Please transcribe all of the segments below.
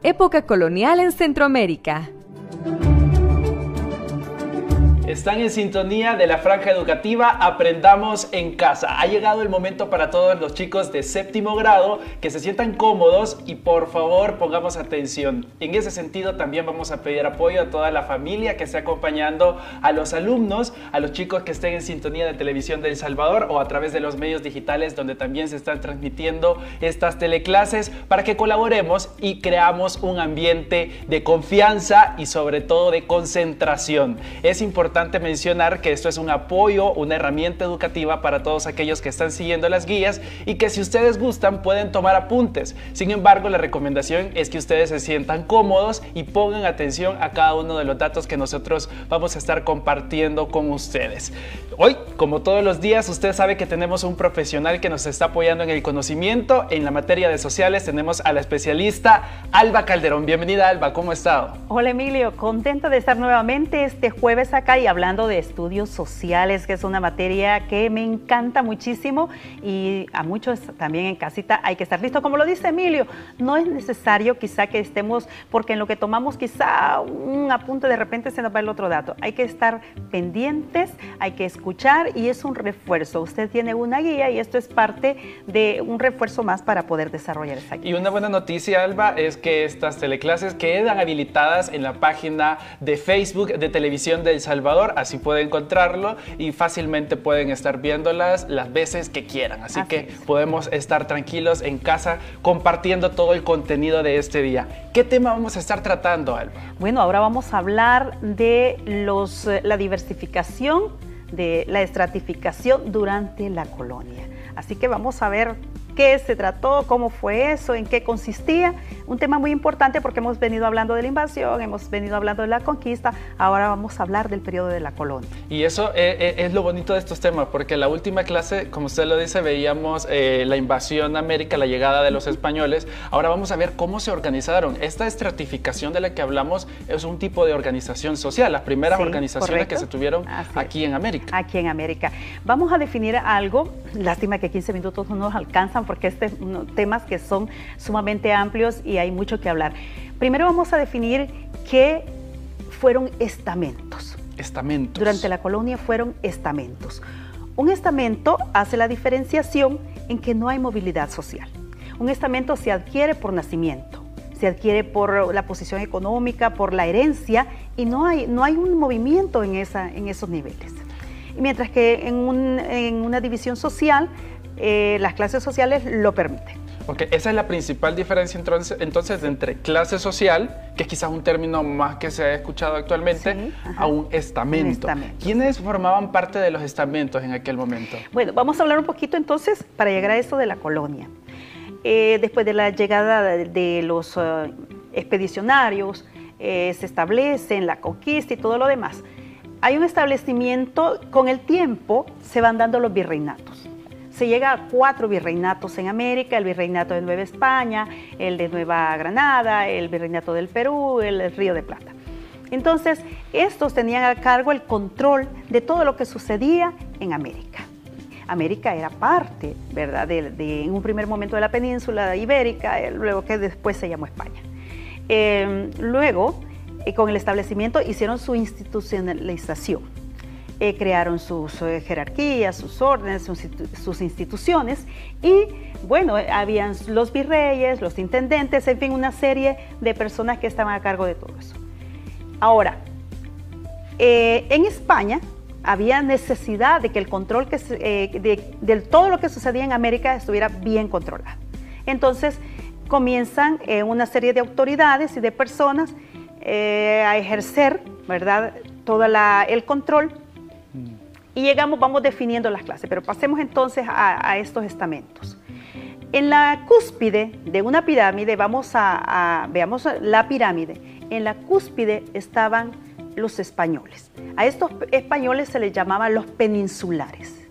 Época colonial en Centroamérica. Están en sintonía de la franja educativa Aprendamos en Casa. Ha llegado el momento para todos los chicos de séptimo grado que se sientan cómodos y por favor pongamos atención. En ese sentido también vamos a pedir apoyo a toda la familia que esté acompañando a los alumnos, a los chicos que estén en sintonía de Televisión de El Salvador o a través de los medios digitales donde también se están transmitiendo estas teleclases para que colaboremos y creamos un ambiente de confianza y sobre todo de concentración. Es importante mencionar que esto es un apoyo, una herramienta educativa para todos aquellos que están siguiendo las guías y que si ustedes gustan pueden tomar apuntes. Sin embargo, la recomendación es que ustedes se sientan cómodos y pongan atención a cada uno de los datos que nosotros vamos a estar compartiendo con ustedes. Hoy, como todos los días, usted sabe que tenemos un profesional que nos está apoyando en el conocimiento. En la materia de sociales tenemos a la especialista Alba Calderón. Bienvenida, Alba, ¿cómo ha estado? Hola, Emilio, contenta de estar nuevamente este jueves acá y hablando de estudios sociales, que es una materia que me encanta muchísimo y a muchos también en casita hay que estar listo. Como lo dice Emilio, no es necesario quizá que estemos, porque en lo que tomamos quizá un apunte de repente se nos va el otro dato. Hay que estar pendientes, hay que escuchar y es un refuerzo. Usted tiene una guía y esto es parte de un refuerzo más para poder desarrollar esa guía. Y una buena noticia, Alba, es que estas teleclases quedan habilitadas en la página de Facebook de Televisión de El Salvador. Así pueden encontrarlo y fácilmente pueden estar viéndolas las veces que quieran. Así que podemos estar tranquilos en casa compartiendo todo el contenido de este día. ¿Qué tema vamos a estar tratando, Alba? Bueno, ahora vamos a hablar de la diversificación, de la estratificación durante la colonia. Así que vamos a ver qué se trató, cómo fue eso, en qué consistía. Un tema muy importante porque hemos venido hablando de la invasión, hemos venido hablando de la conquista, ahora vamos a hablar del periodo de la colonia. Y eso es lo bonito de estos temas, porque en la última clase, como usted lo dice, veíamos la invasión a América, la llegada de los españoles. Ahora vamos a ver cómo se organizaron. Esta estratificación de la que hablamos es un tipo de organización social, las primeras organizaciones que se tuvieron aquí en América. Aquí en América. Vamos a definir algo, lástima que 15 minutos no nos alcanzan, porque temas que son sumamente amplios y hay mucho que hablar. Primero vamos a definir qué fueron estamentos. Estamentos. Durante la colonia fueron estamentos. Un estamento hace la diferenciación en que no hay movilidad social. Un estamento se adquiere por nacimiento, se adquiere por la posición económica, por la herencia y no hay un movimiento en esos niveles. Y mientras que en una división social, las clases sociales lo permiten. Ok, esa es la principal diferencia entonces entre clase social, que es quizás un término más que se ha escuchado actualmente, a un estamento. ¿Quiénes formaban parte de los estamentos en aquel momento? Bueno, vamos a hablar un poquito entonces para llegar a eso de la colonia. Después de la llegada de los expedicionarios, se establecen la conquista y todo lo demás. Hay un establecimiento, con el tiempo se van dando los virreinatos. Se llega a 4 virreinatos en América: el virreinato de Nueva España, el de Nueva Granada, el virreinato del Perú, el Río de Plata. Entonces, estos tenían a cargo el control de todo lo que sucedía en América. América era parte, ¿verdad?, en un primer momento de la península ibérica, luego que después se llamó España. Luego, con el establecimiento, hicieron su institucionalización. Crearon sus jerarquías, sus órdenes, sus instituciones y bueno, habían los virreyes, los intendentes, en fin, una serie de personas que estaban a cargo de todo eso. Ahora, en España había necesidad de que el control de todo lo que sucedía en América estuviera bien controlado. Entonces comienzan una serie de autoridades y de personas a ejercer, ¿verdad?, todo el control. Y vamos definiendo las clases, pero pasemos entonces a estos estamentos. En la cúspide de una pirámide, veamos la pirámide, en la cúspide estaban los españoles. A estos españoles se les llamaba los peninsulares.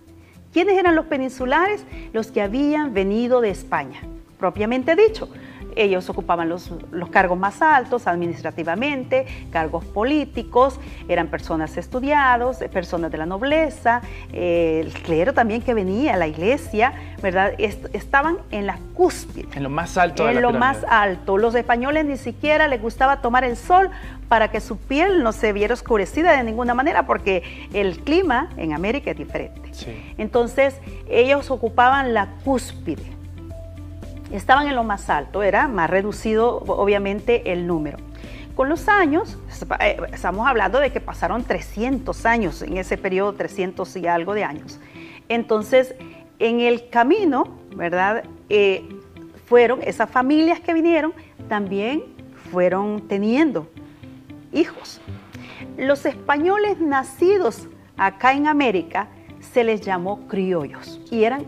¿Quiénes eran los peninsulares? Los que habían venido de España, propiamente dicho. Ellos ocupaban los cargos más altos administrativamente, cargos políticos, eran personas estudiadas, personas de la nobleza, el clero también que venía, la iglesia, ¿verdad? Estaban en la cúspide. En lo más alto de la En lo pirámide. más alto. Los españoles ni siquiera les gustaba tomar el sol para que su piel no se viera oscurecida de ninguna manera, porque el clima en América es diferente. Sí. Entonces, ellos ocupaban la cúspide. Estaban en lo más alto, era más reducido, obviamente, el número. Con los años, estamos hablando de que pasaron 300 años, en ese periodo 300 y algo de años. Entonces, en el camino, ¿verdad? Fueron esas familias que vinieron, también fueron teniendo hijos. Los españoles nacidos acá en América se les llamó criollos y eran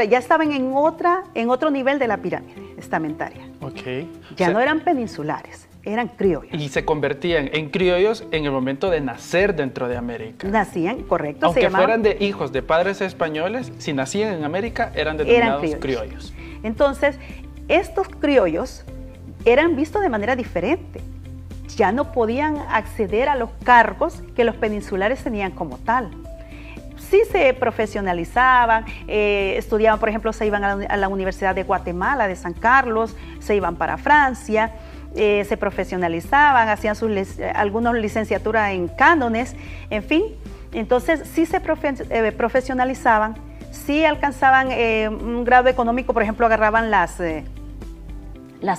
ya estaban en otro nivel de la pirámide estamentaria. Ok. Ya no eran peninsulares, eran criollos. Y se convertían en criollos en el momento de nacer dentro de América. Nacían, correcto, Aunque se llamaban, fueran de hijos de padres españoles, si nacían en América, eran denominados criollos. Entonces, estos criollos eran vistos de manera diferente. Ya no podían acceder a los cargos que los peninsulares tenían como tal. Sí se profesionalizaban, estudiaban, por ejemplo, se iban a la Universidad de Guatemala, de San Carlos, se iban para Francia, se profesionalizaban, hacían algunas licenciaturas en cánones, en fin. Entonces, sí se profesionalizaban, sí alcanzaban un grado económico, por ejemplo, agarraban las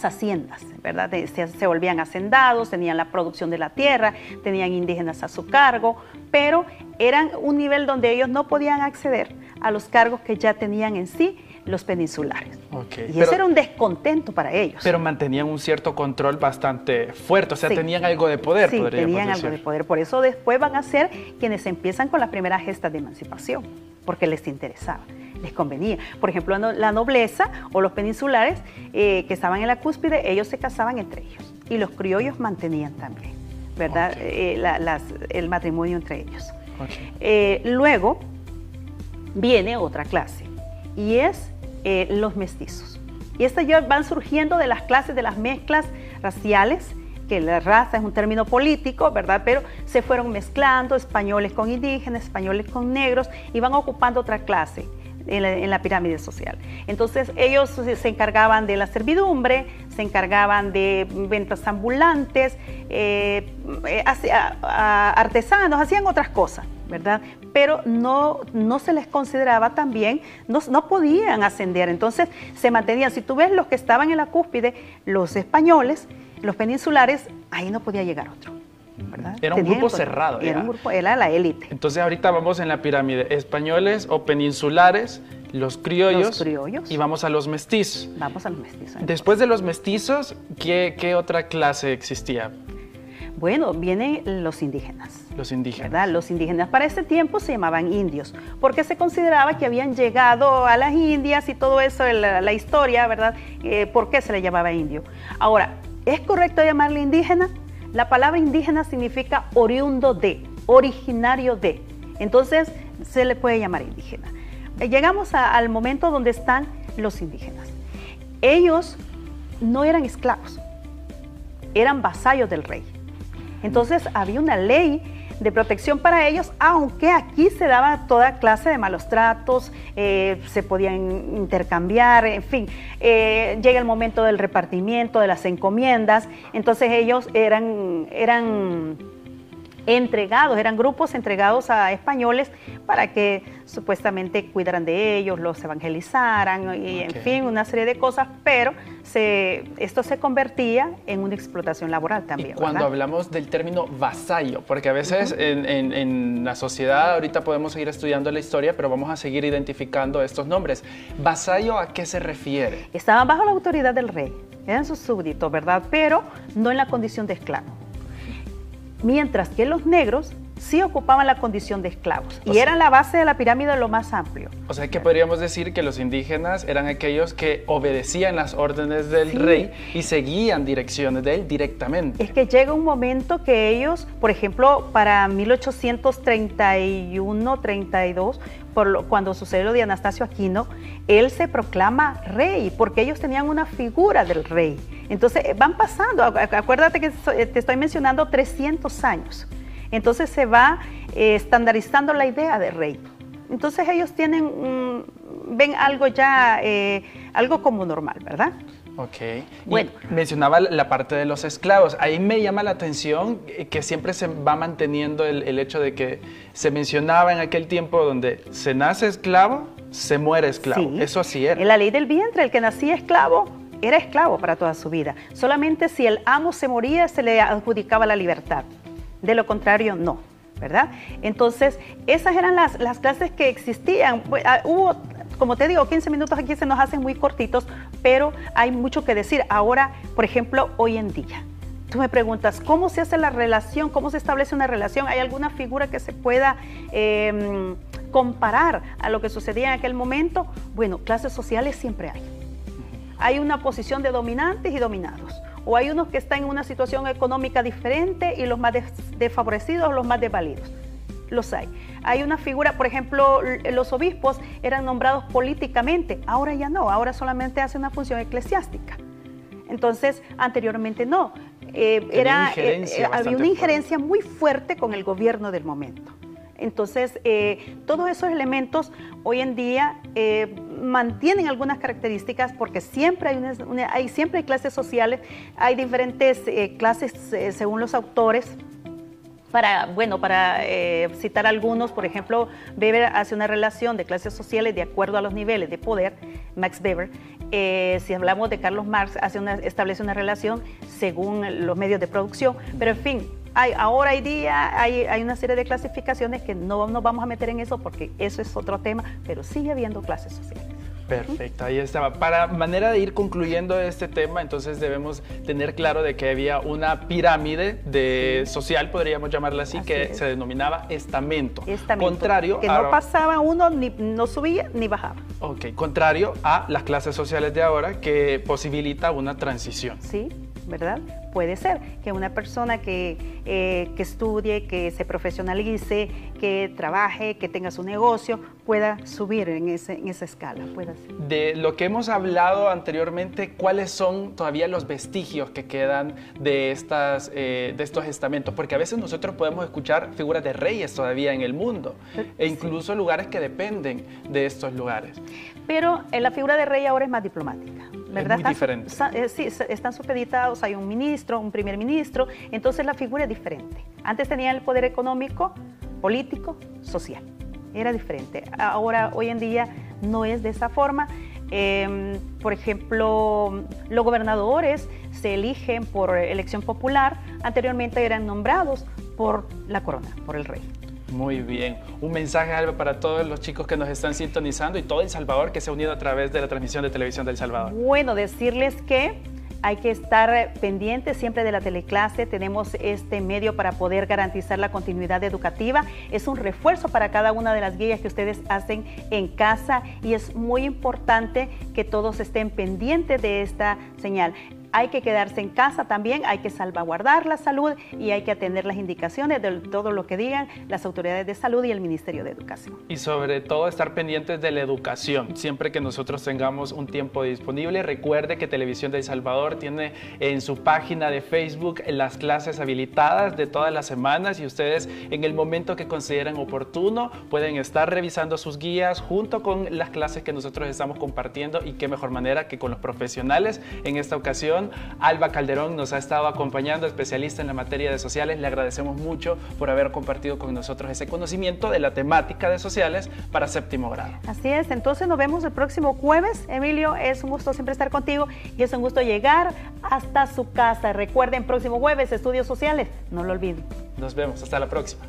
haciendas, ¿verdad? Se volvían hacendados, tenían la producción de la tierra, tenían indígenas a su cargo, pero eran un nivel donde ellos no podían acceder a los cargos que ya tenían en sí los peninsulares. Okay. Y ese era un descontento para ellos. Pero mantenían un cierto control bastante fuerte, o sea, Sí. tenían algo de poder, Sí, podríamos tenían decir. algo de poder. Por eso después van a ser quienes empiezan con las primeras gestas de emancipación, porque les interesaba, les convenía. Por ejemplo, la nobleza o los peninsulares que estaban en la cúspide, ellos se casaban entre ellos. Y los criollos mantenían también, ¿verdad? Okay. El matrimonio entre ellos. Okay. Luego viene otra clase y es los mestizos. Y estas ya van surgiendo de las clases de las mezclas raciales, que la raza es un término político, ¿verdad? Pero se fueron mezclando españoles con indígenas, españoles con negros y van ocupando otra clase en la pirámide social. Entonces ellos se encargaban de la servidumbre, se encargaban de ventas ambulantes, artesanos, hacían otras cosas, ¿verdad? Pero no se les consideraba también, no podían ascender, entonces se mantenían. Si tú ves los que estaban en la cúspide, los españoles, los peninsulares, ahí no podía llegar otro, ¿verdad? Era un grupo cerrado. Era la élite. Entonces ahorita vamos en la pirámide, españoles o peninsulares, los criollos, y vamos a los mestizos. Vamos a los mestizos. Entonces. Después de los mestizos, ¿qué otra clase existía? Bueno, vienen los indígenas. Los indígenas. ¿Verdad? Los indígenas para ese tiempo se llamaban indios, porque se consideraba que habían llegado a las Indias y todo eso, la historia, ¿verdad? ¿Por qué se le llamaba indio? Ahora, ¿es correcto llamarle indígena? La palabra indígena significa oriundo de, originario de. Entonces, se le puede llamar indígena. Llegamos al momento donde están los indígenas. Ellos no eran esclavos, eran vasallos del rey. Entonces, había una ley de protección para ellos, aunque aquí se daba toda clase de malos tratos, se podían intercambiar, en fin. Llega el momento del repartimiento, de las encomiendas, entonces ellos eran entregados, eran grupos entregados a españoles para que supuestamente cuidaran de ellos, los evangelizaran, y en fin, una serie de cosas, pero esto se convertía en una explotación laboral también. Y cuando ¿verdad? hablamos del término vasallo, porque a veces en la sociedad, ahorita podemos seguir estudiando la historia, pero vamos a seguir identificando estos nombres. ¿Vasallo a qué se refiere? Estaban bajo la autoridad del rey, eran sus súbditos, ¿verdad? Pero no en la condición de esclavo. Mientras que los negros sí ocupaban la condición de esclavos y eran la base de la pirámide de lo más amplio. O sea que podríamos decir que los indígenas eran aquellos que obedecían las órdenes del rey y seguían direcciones de él directamente. Es que llega un momento que ellos, por ejemplo, para 1831-32, cuando sucede lo de Anastasio Aquino, él se proclama rey, porque ellos tenían una figura del rey. Entonces van pasando, acuérdate que te estoy mencionando 300 años. Entonces se va estandarizando la idea de rey. Entonces ellos ven algo ya, algo como normal, ¿verdad? Ok. Bueno. Y mencionaba la parte de los esclavos. Ahí me llama la atención que siempre se va manteniendo el hecho de que se mencionaba en aquel tiempo donde se nace esclavo, se muere esclavo. Sí. Eso así era. En la ley del vientre, el que nacía esclavo era esclavo para toda su vida. Solamente si el amo se moría, se le adjudicaba la libertad. De lo contrario, no, ¿verdad? Entonces, esas eran las clases que existían. Hubo, como te digo, 15 minutos aquí se nos hacen muy cortitos, pero hay mucho que decir. Ahora, por ejemplo, hoy en día, tú me preguntas, ¿cómo se hace la relación? ¿Cómo se establece una relación? ¿Hay alguna figura que se pueda comparar a lo que sucedía en aquel momento? Bueno, clases sociales siempre hay. Hay una posición de dominantes y dominados. O hay unos que están en una situación económica diferente y los más desfavorecidos, los más desvalidos. Los hay. Hay una figura, por ejemplo, los obispos eran nombrados políticamente, ahora ya no, ahora solamente hacen una función eclesiástica. Entonces, anteriormente no. Había una injerencia muy fuerte con el gobierno del momento. Entonces, todos esos elementos hoy en día mantienen algunas características porque siempre siempre hay clases sociales, hay diferentes clases según los autores. Para citar algunos, por ejemplo, Weber hace una relación de clases sociales de acuerdo a los niveles de poder, Max Weber. Si hablamos de Carlos Marx, establece una relación según los medios de producción, pero en fin, ahora hay una serie de clasificaciones que no nos vamos a meter en eso porque eso es otro tema, pero sigue habiendo clases sociales. Perfecto, ahí estaba. Para manera de ir concluyendo este tema, entonces debemos tener claro de que había una pirámide social, podríamos llamarla así que se denominaba estamento. Contrario que no pasaba uno, no subía ni bajaba. Ok, contrario a las clases sociales de ahora que posibilita una transición. Sí, ¿verdad? Puede ser que una persona que estudie, que se profesionalice, que trabaje, que tenga su negocio, pueda subir en esa escala. Puede ser. De lo que hemos hablado anteriormente, ¿cuáles son todavía los vestigios que quedan de estos estamentos? Porque a veces nosotros podemos escuchar figuras de reyes todavía en el mundo e incluso lugares que dependen de estos lugares. Pero la figura de rey ahora es más diplomática, ¿verdad? Es muy diferente. Sí, están supeditados, hay un ministro, un primer ministro, entonces la figura es diferente. Antes tenían el poder económico, político, social. Era diferente. Ahora, hoy en día, no es de esa forma. Por ejemplo, los gobernadores se eligen por elección popular. Anteriormente eran nombrados por la corona, por el rey. Muy bien. Un mensaje, Alba, para todos los chicos que nos están sintonizando y todo El Salvador que se ha unido a través de la transmisión de televisión del Salvador. Bueno, decirles que hay que estar pendientes siempre de la teleclase. Tenemos este medio para poder garantizar la continuidad educativa. Es un refuerzo para cada una de las guías que ustedes hacen en casa y es muy importante que todos estén pendientes de esta señal. Hay que quedarse en casa también, hay que salvaguardar la salud y hay que atender las indicaciones de todo lo que digan las autoridades de salud y el Ministerio de Educación. Y sobre todo estar pendientes de la educación. Siempre que nosotros tengamos un tiempo disponible, recuerde que Televisión de El Salvador tiene en su página de Facebook las clases habilitadas de todas las semanas y ustedes en el momento que consideren oportuno pueden estar revisando sus guías junto con las clases que nosotros estamos compartiendo y qué mejor manera que con los profesionales. En esta ocasión, Alba Calderón nos ha estado acompañando, especialista en la materia de sociales. Le agradecemos mucho por haber compartido con nosotros ese conocimiento de la temática de sociales para séptimo grado. Así es, entonces nos vemos el próximo jueves. Emilio, es un gusto siempre estar contigo y es un gusto llegar hasta su casa. Recuerden, próximo jueves, estudios sociales, no lo olviden. Nos vemos, hasta la próxima.